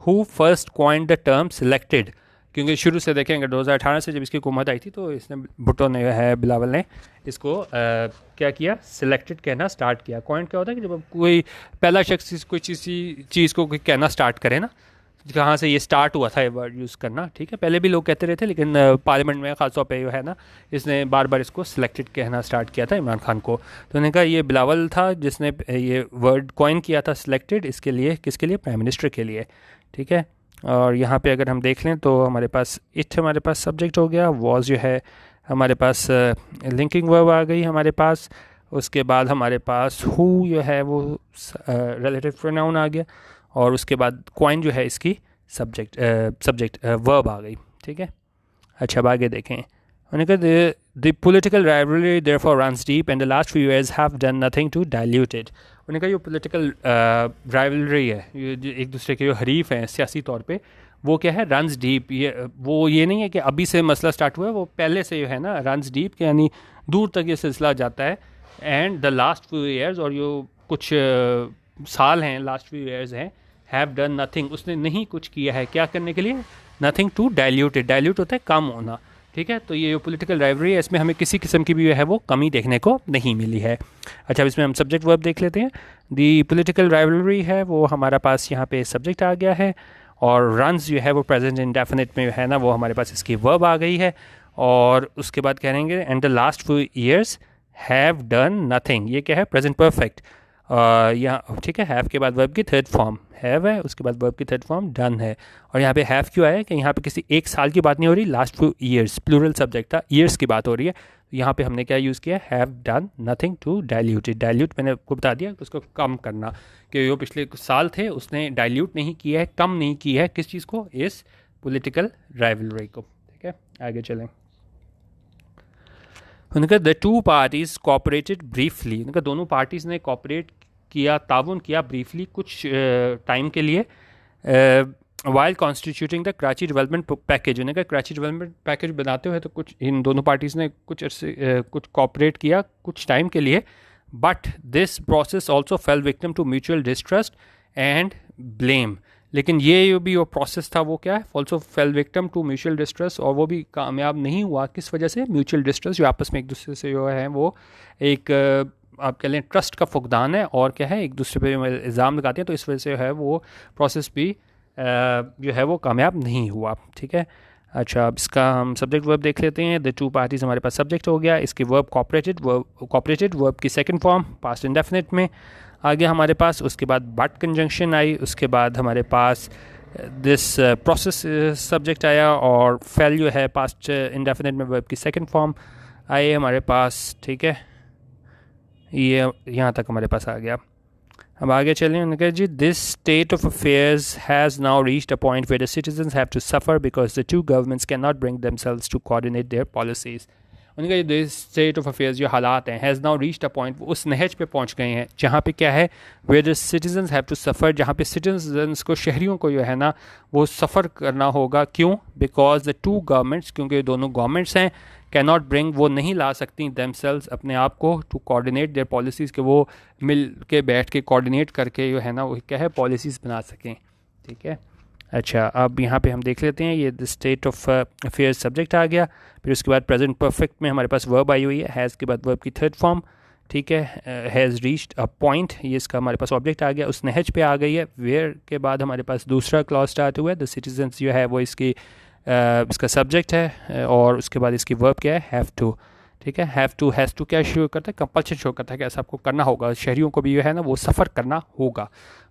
who first coined the term selected, क्योंकि शुरू से देखेंगे 2018 से जब इसकी हुकूमत आई थी तो इसने भुट्टो ने है बिलावल ने इसको क्या किया, सिलेक्टेड कहना स्टार्ट किया। कॉइंड क्या होता है कि जब कोई पहला शख्स कोई चीज़ को कहना स्टार्ट करे ना, कहाँ से ये स्टार्ट हुआ था ये वर्ड यूज़ करना। ठीक है, पहले भी लोग कहते रहे थे, लेकिन पार्लियामेंट में ख़ासतौर पे जो है ना इसने बार बार इसको सिलेक्टेड कहना स्टार्ट किया था इमरान खान को। तो उन्होंने कहा ये बिलावल था जिसने ये वर्ड कॉइन किया था सिलेक्टेड, इसके लिए, किसके लिए, प्राइम मिनिस्टर के लिए। ठीक है, और यहाँ पे अगर हम देख लें तो हमारे पास इट हमारे पास सब्जेक्ट हो गया, वॉज जो है हमारे पास लिंकिंग वर्ब आ गई हमारे पास, उसके बाद हमारे पास हु जो है वो रिलेटिव प्रोनाउन आ गया, और उसके बाद कॉइन जो है इसकी सब्जेक्ट वर्ब आ गई। ठीक है, अच्छा अब आगे देखें। उन्होंने कहा the political rivalry therefore runs deep and the last few years have done nothing to dilute it. उन्होंने कहा ये पॉलिटिकल राइवलरी है, ये एक दूसरे के जो हरीफ हैं सियासी तौर पे, वो क्या है, रन्स डीप। ये नहीं है कि अभी से मसला स्टार्ट हुआ है, वो पहले से जो है ना रन्स डीप के यानी दूर तक ये सिलसिला जाता है। And the last few years, और जो कुछ साल हैं, लास्ट फ्यू ईयर्स हैं, हैव डन नथिंग, उसने नहीं कुछ किया है क्या करने के लिए, nothing to dilute it. Dilute होता है कम होना, ठीक है। तो ये जो पॉलिटिकल राइवलरी है इसमें हमें किसी किस्म की भी जो है वो कमी देखने को नहीं मिली है। अच्छा, अब इसमें हम सब्जेक्ट वर्ब देख लेते हैं। दी पॉलिटिकल राइवलरी है वो हमारा पास यहाँ पे सब्जेक्ट आ गया है, और रन्स जो है वो प्रेजेंट इंडेफिनिट में है ना, वो हमारे पास इसकी वर्ब आ गई है। और उसके बाद कहेंगे and the last few years have done nothing, ये क्या है, प्रेजेंट परफेक्ट। यहाँ ठीक है, हैव के बाद वर्ब की थर्ड फॉर्म हैव है, उसके बाद वर्ब की थर्ड फॉर्म डन है। और यहाँ पे हैव क्यों आया कि यहाँ पे किसी एक साल की बात नहीं हो रही, last few years plural subject था, ईयर्स की बात हो रही है। यहाँ पे हमने क्या यूज़ किया, have done nothing to dilute it. Dilute मैंने आपको बता दिया उसको कम करना, कि जो पिछले कुछ साल थे उसने डाइल्यूट नहीं किया है, कम नहीं किया है किस चीज़ को, इस पॉलिटिकल राइवलरी को। ठीक है, आगे चलें। उनका the two parties cooperated briefly, उनका दोनों पार्टीज़ ने कोऑपरेट किया, ताउन किया ब्रीफली कुछ टाइम के लिए, while constituting the Karachi development package. उन्होंने कहा कराची डेवलपमेंट पैकेज बनाते हुए तो कुछ इन दोनों पार्टीज़ ने कुछ कुछ कोऑपरेट किया कुछ टाइम के लिए, but this process also fell victim to mutual distrust and blame. लेकिन ये भी वो प्रोसेस था वो क्या है, also fell victim to mutual distrust, और वो भी कामयाब नहीं हुआ। किस वजह से, म्यूचुअल डिस्ट्रस्ट, जो आपस में एक दूसरे से जो है वो एक आप कह लें ट्रस्ट का फुकदान है, और क्या है एक दूसरे पे इल्ज़ाम लगाते हैं, तो इस वजह से है वो प्रोसेस भी जो है वो कामयाब नहीं हुआ। ठीक है। अच्छा, अब इसका हम सब्जेक्ट वर्ब देख लेते हैं। द टू पार्टीज़ हमारे पास सब्जेक्ट हो गया, इसकी वर्ब कॉपरेटेड वर्ब की सेकंड फॉर्म पास्ट इंडेफिनिट में आ गया हमारे पास। उसके बाद बट कंजंक्शन आई, उसके बाद हमारे पास दिस प्रोसेस सब्जेक्ट आया, और फेल जो है पास्ट इंडेफिनिट में वर्ब की सेकंड फॉर्म आई हमारे पास। ठीक है, ये यहाँ तक हमारे पास आ गया। अब आगे चलें। उन्होंने कहा जी this state of affairs has now reached a point where the citizens have to suffer because the two governments can not bring themselves to coordinate their policies. उन्होंने कहा दिस स्टेट ऑफ अफेयर्स जो हालात हैं, has now reached a point, वो उस नहज पे पहुँच गए हैं जहाँ पे क्या है, where the citizens have to suffer, जहाँ पे सिटीजन्स को, शहरियों को जो है ना वो सफ़र करना होगा। क्यों, बिकॉज द टू गवर्नमेंट्स, क्योंकि दोनों गवर्नमेंट्स हैं, कैन नॉट ब्रिंग, वो नहीं ला सकती देमसेल्व्स अपने आप को, टू कोऑर्डिनेट देयर पॉलिसीज़, के वो मिल के बैठ के कोऑर्डिनेट करके जो है ना वो क्या है पॉलिसीज़ बना सकें। ठीक है। अच्छा, अब यहाँ पे हम देख लेते हैं, ये the state of affairs subject आ गया, फिर उसके बाद प्रेजेंट परफेक्ट में हमारे पास वर्ब आई हुई है, हैज़ के बाद वर्ब की थर्ड फॉर्म। ठीक है, हैज़ रीच्ड अ पॉइंट, ये इसका हमारे पास ऑब्जेक्ट आ गया, उस नहज पे आ गई है। वेयर के बाद हमारे पास दूसरा क्लॉज स्टार्ट हुआ है, द सिटीजन्स जो है वो इसकी इसका सब्जेक्ट है, और उसके बाद इसकी वर्ब क्या है, हैव टू। ठीक है, हैव टू, हैज़ टू क्या शो करता है, कंपल्शन शो करता है कि ऐसा आपको करना होगा, शहरियों को भी जो है ना वो सफ़र करना होगा।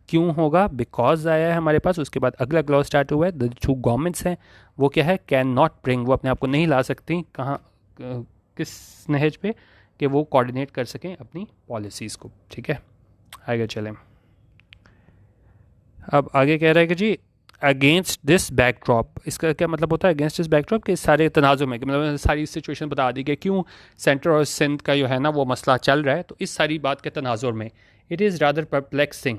क्यों होगा, बिकॉज आया है हमारे पास। उसके बाद अगला क्लॉज स्टार्ट हुआ है, द टू गवर्नमेंट्स हैं वो क्या है, कैन नॉट ब्रिंग, वो अपने आप को नहीं ला सकती, कहाँ किस नहज पे, कि वो कोऑर्डिनेट कर सकें अपनी पॉलिसीज़ को। ठीक है, आगे चलें। अब आगे कह रहा है कि जी अगेंस्ट दिस बैकड्रॉप, इसका क्या मतलब होता है, अगेंस्ट दिस बैकड्रॉप, के सारे तनाज़ुर में, मतलब सारी सिचुएशन बता दी कि क्यों सेंटर और सिंध का जो है ना वो मसला चल रहा है, तो इस सारी बात के तनाज़ुर में it is rather perplexing.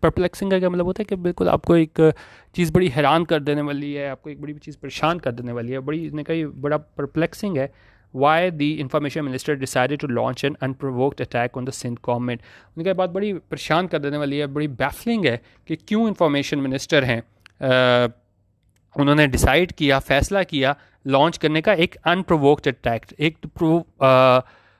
Perplexing का क्या मतलब होता है कि बिल्कुल आपको एक चीज़ बड़ी हैरान कर देने वाली है, आपको एक बड़ी चीज़ परेशान कर देने वाली है, बड़ी, इसने कहा बड़ा परप्लेक्सिंग है। Why the information minister decided to launch an unprovoked attack on the Sindh government। उनकी बात बड़ी परेशान कर देने वाली है, बड़ी बैफलिंग है कि क्यों इंफॉर्मेशन मिनिस्टर हैं उन्होंने डिसाइड किया, फैसला किया लॉन्च करने का एक अनप्रोवोक्ड अटैक। एक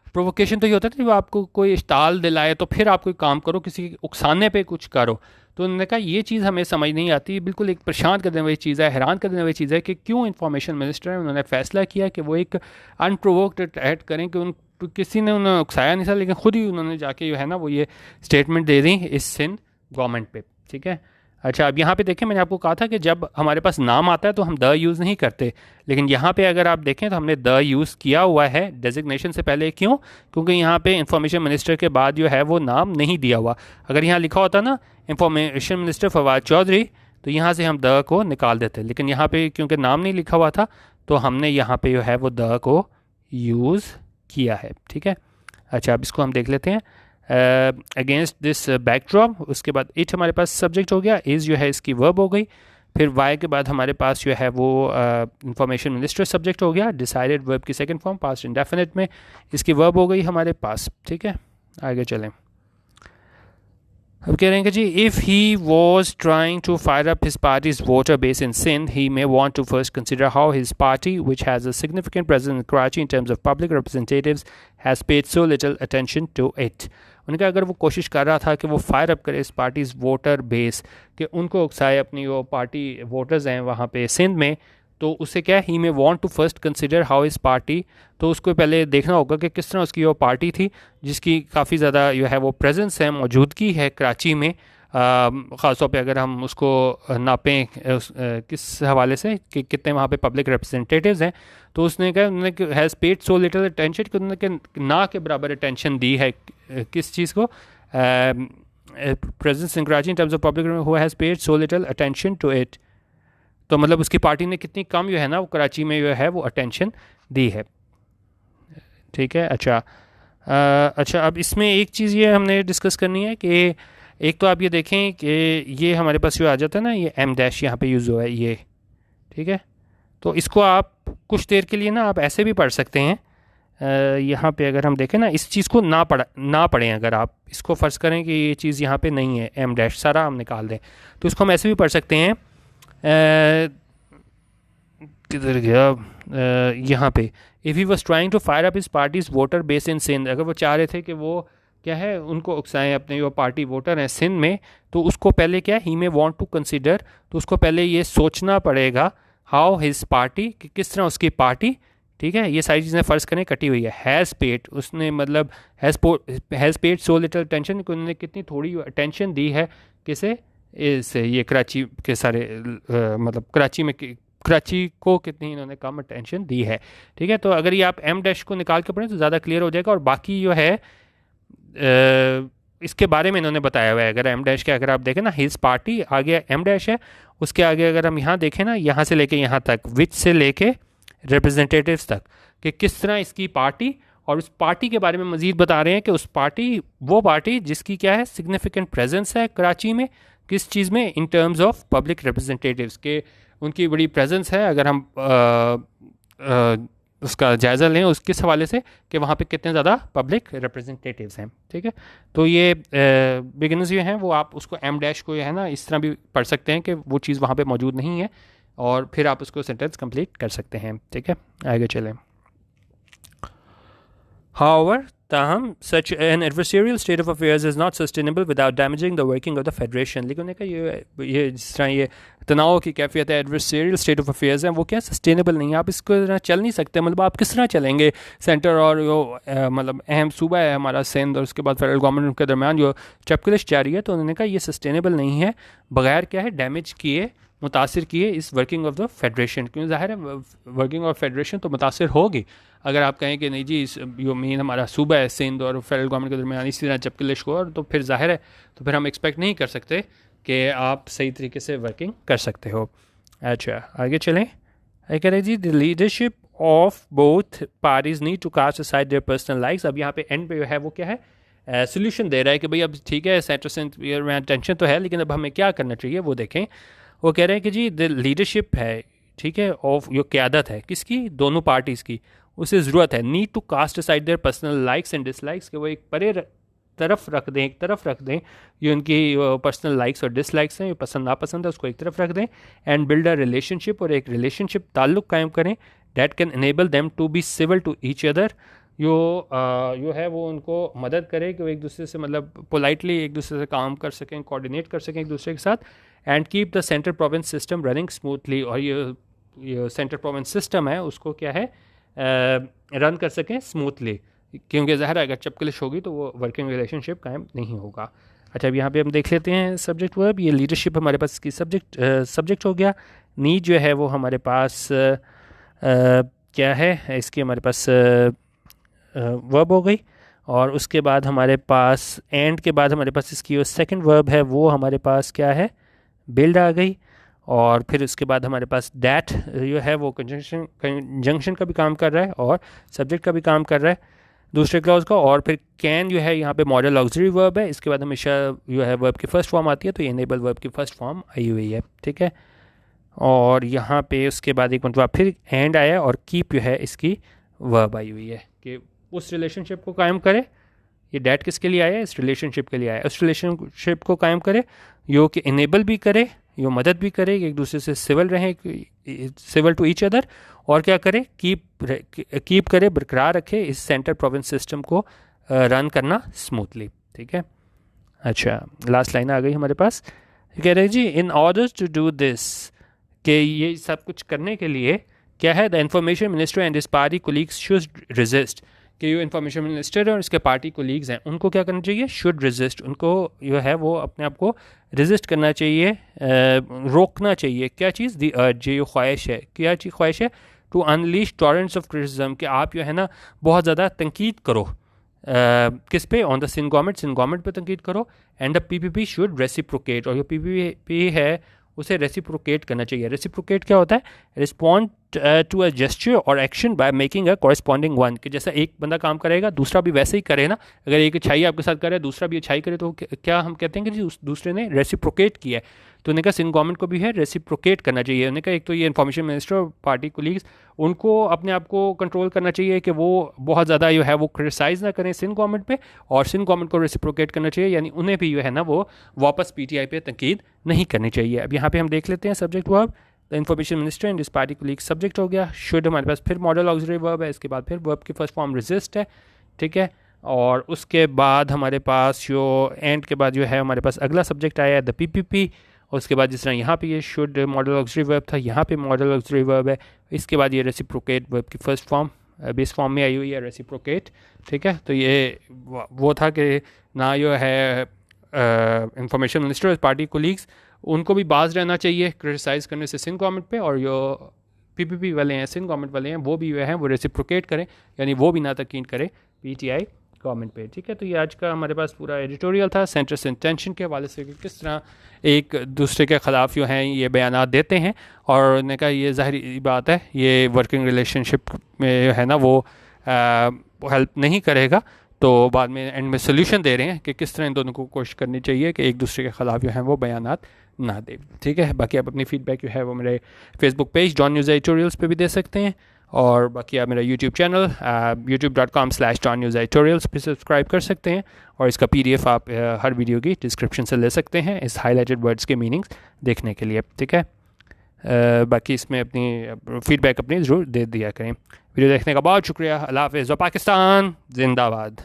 प्रोवोकेशन तो ये होता है कि आपको कोई इश्ताल दिलाए तो फिर आप कोई काम करो, किसी उकसाने पे कुछ करो। तो उन्होंने कहा ये चीज़ हमें समझ नहीं आती, बिल्कुल एक परेशान कर देने वाली चीज़ है, हैरान कर देने वाली चीज़ है कि क्यों इंफॉर्मेशन मिनिस्टर है उन्होंने फ़ैसला किया कि वो एक अनप्रोवोक्ड अटैक करें, कि उन किसी ने उन्हें उकसाया नहीं था, लेकिन ख़ुद ही उन्होंने जाके जो है ना वो ये स्टेटमेंट दे दी इस सिंध गवर्नमेंट पे। ठीक है। अच्छा, अब यहाँ पे देखें, मैंने आपको कहा था कि जब हमारे पास नाम आता है तो हम द यूज़ नहीं करते, लेकिन यहाँ पे अगर आप देखें तो हमने द यूज़ किया हुआ है डेजिग्नेशन से पहले। क्यों, क्योंकि यहाँ पे इंफॉर्मेशन मिनिस्टर के बाद जो है वो नाम नहीं दिया हुआ। अगर यहाँ लिखा होता ना इंफॉर्मेशन मिनिस्टर फवाद चौधरी, तो यहाँ से हम द को निकाल देते, लेकिन यहाँ पे क्योंकि नाम नहीं लिखा हुआ था तो हमने यहाँ पे जो है वो द को यूज़ किया है। ठीक है। अच्छा, अब इसको हम देख लेते हैं, अगेंस्ट दिस बैकड्रॉप। उसके बाद इट हमारे पास सब्जेक्ट हो गया, इज़ जो है इसकी वर्ब हो गई, फिर वाई के बाद हमारे पास जो है वो इंफॉर्मेशन मिनिस्टर सब्जेक्ट हो गया, डिसाइडेड वर्ब की सेकंड फॉर्म पास्ट इंडेफिनिट में इसकी वर्ब हो गई हमारे पास। ठीक है, आगे चलें। अब कह रहे हैं कि जी if he was trying to fire up his party's voter base in Sindh he may want to first consider how his party which has a significant presence in Karachi in terms of public representatives has paid so little attention to it. उन्होंने कहा अगर वो कोशिश कर रहा था कि वो फायर अप करे इस पार्टीज वोटर बेस, कि उनको उकसाए अपनी वो पार्टी वोटर्स हैं वहाँ पे सिंध में, तो उससे क्या ही में want to first consider how his party, तो उसको पहले देखना होगा कि किस तरह उसकी वो पार्टी थी जिसकी काफ़ी ज़्यादा जो है वो प्रेजेंस है, मौजूदगी है कराची में, ख़ासतौर पे अगर हम उसको नापें किस हवाले से कि कितने वहाँ पे पब्लिक रिप्रेजेंटेटिव्स हैं। तो उसने कहा उन्होंने has paid so little attention कि उन्होंने ना के बराबर अटेंशन दी है किस चीज़ को, presence in Karachi in terms of public who has paid so little attention to it. तो मतलब उसकी पार्टी ने कितनी कम जो है ना वो कराची में जो है वो अटेंशन दी है। ठीक है, अच्छा अच्छा अब इसमें एक चीज़ ये हमने डिस्कस करनी है कि एक तो आप ये देखें कि ये हमारे पास जो आ जाता है ना, ये एम डैश यहाँ पे यूज़ हुआ है ये, ठीक है। तो इसको आप कुछ देर के लिए ना आप ऐसे भी पढ़ सकते हैं, यहाँ पे अगर हम देखें ना इस चीज़ को ना पढ़ें, अगर आप इसको फ़र्ज़ करें कि ये चीज़ यहाँ पे नहीं है, एम डैश सारा हम निकाल दें, तो इसको हम ऐसे भी पढ़ सकते हैं, किधर गया, यहाँ पे if he was trying to fire up his party's voter base in Sindh, अगर वो चाह रहे थे कि वो क्या है उनको उकसाएं अपने जो पार्टी वोटर हैं सिंध में, तो उसको पहले क्या ही में वांट टू कंसिडर, तो उसको पहले ये सोचना पड़ेगा हाउ हिज पार्टी, कि किस तरह उसकी पार्टी, ठीक है, ये सारी चीज़ें फ़र्ज़ करें कटी हुई है, हैज़ पेड, उसने मतलब has paid so little attention, उन्होंने कितनी थोड़ी अटेंशन दी है किसे, इस ये कराची के सारे मतलब कराची को कितनी इन्होंने कम अटेंशन दी है। ठीक है, तो अगर ये आप एम डैश को निकाल के पढ़ें तो ज़्यादा क्लियर हो जाएगा, और बाकी जो है इसके बारे में इन्होंने बताया हुआ है। अगर एम डैश के अगर आप देखें ना हिज पार्टी आगे एम डैश है, उसके आगे अगर हम यहाँ देखें ना, यहाँ से लेके यहाँ तक, विच से लेके रिप्रेजेंटेटिव्स तक, कि किस तरह इसकी पार्टी, और उस पार्टी के बारे में मज़ीद बता रहे हैं कि उस पार्टी वो पार्टी जिसकी क्या है सिग्निफिकेंट प्रेजेंस है कराची में, किस चीज़ में, इन टर्म्स ऑफ पब्लिक रिप्रेजेंटेटिव्स के, उनकी बड़ी प्रेजेंस है। अगर हम उसका जायज़ा लें उसके हवाले से कि वहाँ पे कितने ज़्यादा पब्लिक रिप्रेजेंटेटिव्स हैं। ठीक है, तो ये बिगिनर्स जो हैं वो आप उसको एम डैश को है ना इस तरह भी पढ़ सकते हैं कि वो चीज़ वहाँ पे मौजूद नहीं है, और फिर आप उसको सेंटेंस कंप्लीट कर सकते हैं। ठीक है, आगे चलें। However, ताहम such an adversarial state of affairs is not sustainable without damaging the working of the federation। लेकिन उन्होंने कहा ये जिस तरह ये तनाव की कैफियत है, adversarial state of affairs है, वो क्या सस्टेनेबल नहीं है, आप इसको तरह चल नहीं सकते। मतलब आप किस तरह चलेंगे, सेंटर और जो मतलब अहम सूबा है हमारा सिंध और उसके बाद फेडरल गवर्नमेंट के दरमियान जो चपकलिश जारी है, तो उन्होंने कहा ये सस्टेनेबल नहीं है बगैर क्या है डैमेज किए, मुतासिर किए इस वर्किंग ऑफ द फेडरेशन। क्योंकि ज़ाहिर है वर्किंग ऑफ फेडरेशन तो मुतासिर होगी। अगर आप कहें कि नहीं जी जो मेन हमारा सूबा है सिंध और फेडरल गवर्नमेंट के दरमियान इसी तरह चपकलिश को, और तो फिर ज़ाहिर है तो फिर हम एक्सपेक्ट नहीं कर सकते कि आप सही तरीके से वर्किंग कर सकते हो। अच्छा आगे चलें। कह रहे जी the leadership of both parties need to cast aside their personal likes. अब यहाँ पे एंड पे जो है वो क्या है सोल्यूशन दे रहा है कि भाई अब ठीक है सेंटर-सिंध में टेंशन तो है, लेकिन अब हमें क्या करना चाहिए वो देखें। वो कह रहे हैं कि जी द लीडरशिप है, ठीक है, ऑफ जो क़यादत है किसकी, दोनों पार्टीज़ की, उसे ज़रूरत है need to cast aside their personal likes and dislikes, कि वो एक तरफ रख दें ये उनकी पर्सनल लाइक्स और डिसलाइक्स हैं, ये पसंद नापसंद है उसको एक तरफ रख दें, एंड बिल्ड अ रिलेशनशिप, और एक रिलेशनशिप ताल्लुक़ कायम करें, that can enable them to be civil to each other, जो है वो उनको मदद करे कि वो एक दूसरे से मतलब पोलाइटली एक दूसरे से काम कर सकें, कोऑर्डिनेट कर सकें एक दूसरे के साथ, and keep the centre province system running smoothly, और ये सेंटर प्रोविंस सिस्टम है उसको क्या है रन कर सकें स्मूथली, क्योंकि ज़ाहिर है अगर चपकलिश होगी तो वो वर्किंग रिलेशनशिप कायम नहीं होगा। अच्छा अब यहाँ पे हम देख लेते हैं सब्जेक्ट वर्ब। ये लीडरशिप हमारे पास इसकी सब्जेक्ट हो गया, नीड जो है वो हमारे पास क्या है इसकी हमारे पास वर्ब हो गई, और उसके बाद हमारे पास एंड के बाद हमारे पास इसकी जो सेकंड वर्ब है वो हमारे पास क्या है बिल्ड आ गई, और फिर उसके बाद हमारे पास डैट जो है वो कंजंक्शन का भी काम कर रहा है और सब्जेक्ट का भी काम कर रहा है दूसरे क्लॉज का, और फिर कैन जो है यहाँ पे मॉडल ऑक्सिलरी वर्ब है, इसके बाद हमेशा जो है वर्ब की फर्स्ट फॉर्म आती है, तो ये इनेबल वर्ब की फर्स्ट फॉर्म आई हुई है। ठीक है, और यहाँ पे उसके बाद एक मतलब फिर एंड आया और कीप जो है इसकी वर्ब आई हुई है कि उस रिलेशनशिप को कायम करे ये डैट किसके लिए आया है? इस रिलेशनशिप के लिए आया है। उस रिलेशनशिप को कायम करे, यो कि इनेबल भी करे, यो मदद भी करे कि एक दूसरे से सिविल रहें, सिविल टू ईच अदर, और क्या करे, कीप करे, बरकरार रखे इस सेंटर प्रोविंस सिस्टम को रन करना स्मूथली। ठीक है, अच्छा लास्ट लाइन आ गई हमारे पास। कह रहे जी in order to do this, कि ये सब कुछ करने के लिए क्या है, the information minister and his party colleagues should resist, कि जो इंफॉर्मेशन मिनिस्टर और इसके पार्टी कोलीग्स हैं उनको क्या करना चाहिए, शुड रेजिस्ट, उनको जो है वो अपने आप को रेजिस्ट करना चाहिए, रोकना चाहिए। क्या चीज़, दी अर्ज, जो ख्वाहिश है, क्या चीज़ ख्वाहिश है, to unleash torrents of criticism, कि आप जो है ना बहुत ज़्यादा तनकीद करो, किस पे, ऑन द सिंध गवर्नमेंट पे तनकीद करो, and the PPP should reciprocate, और जो पीपीपी है उसे रेसिप्रोकेट करना चाहिए। रेसिप्रोकेट क्या होता है, रिस्पॉन्ड टू अ जेस्चर और action by making a corresponding one, कि जैसा एक बंदा काम करेगा दूसरा भी वैसे ही करे ना, अगर एक अच्छाई आपके साथ करे दूसरा भी अच्छाई करे, तो क्या हम कहते हैं कि जी उस दूसरे ने रेसिप्रोकेट किया है। तो उन्होंने कहा सिंध गवर्नमेंट को भी है रेसिप्रोकेट करना चाहिए। उन्होंने कहा एक तो ये इन्फॉर्मेशन मिनिस्टर और पार्टी कोलीग्स, उनको अपने आप को कंट्रोल करना चाहिए कि वो बहुत ज़्यादा जो है वो क्रिटिसाइज़ ना करें सिंध गवर्नमेंट पे, और सिंध गवर्नमेंट को रेसिप्रोकेट करना चाहिए, यानी उन्हें भी जो है ना वो वापस पीटीआई पे तनकीद नहीं करनी चाहिए। अब यहाँ पे हम देख लेते हैं subject verb, the information minister and this party colleague subject हो गया, शुड हमारे पास, फिर मॉडल ऑक्सिलरी वर्ब है, इसके बाद फिर वर्ब की फर्स्ट फॉर्म रेजिस्ट है। ठीक है, और उसके बाद हमारे पास जो एंड के बाद जो है हमारे पास अगला सब्जेक्ट आया है द पीपीपी, और उसके बाद जिस तरह यहाँ पे ये शुड मॉडल ऑक्सिलरी वर्ब था, यहाँ पे मॉडल ऑक्सिलरी वर्ब है, इसके बाद ये रेसिप्रोकेट वर्ब की फर्स्ट फॉर्म बेस फॉर्म में आई हुई है रेसिप्रोकेट। ठीक है, तो ये वो था कि ना जो है इंफॉर्मेशन मिनिस्टर और पार्टी कोलीग्स, उनको भी बाज रहना चाहिए क्रिटिसाइज़ करने से सिंध गवर्नमेंट पे, और जो पीपीपी वाले हैं, सिंध गवर्नमेंट वाले हैं, वो भी जो है वो रेसिप्रोकेट करें, यानी वो भी ना तकीन करें पीटीआई गवर्नमेंट पे। ठीक है, तो ये आज का हमारे पास पूरा एडिटोरियल था सेंटर सिंध टेंशन के हवाले से, कि किस तरह एक दूसरे के ख़िलाफ़ जो हैं ये बयानात देते हैं, और उन्होंने कहा ये ज़ाहिर बात है ये वर्किंग रिलेशनशिप में है ना वो हेल्प नहीं करेगा, तो बाद में एंड में सोल्यूशन दे रहे हैं कि किस तरह इन दोनों को कोशिश करनी चाहिए कि एक दूसरे के ख़िलाफ़ जो है वो बयानात ना दे। ठीक है, बाकी आप अपनी फीडबैक जो है वो मेरे Facebook page Dawn news editorials पे भी दे सकते हैं, और बाकी आप मेरा यूट्यूब चैनल youtube.com/donnews-editorials पे सब्सक्राइब कर सकते हैं, और इसका PDF आप हर वीडियो की डिस्क्रिप्शन से ले सकते हैं इस हाईलाइटेड वर्ड्स के मीनिंग्स देखने के लिए। ठीक है, बाकी इसमें अपनी फीडबैक अपनी ज़रूर दे दिया करें। वीडियो देखने का बहुत शुक्रिया। अल्लाह हाफ़िज़। पाकिस्तान जिंदाबाद।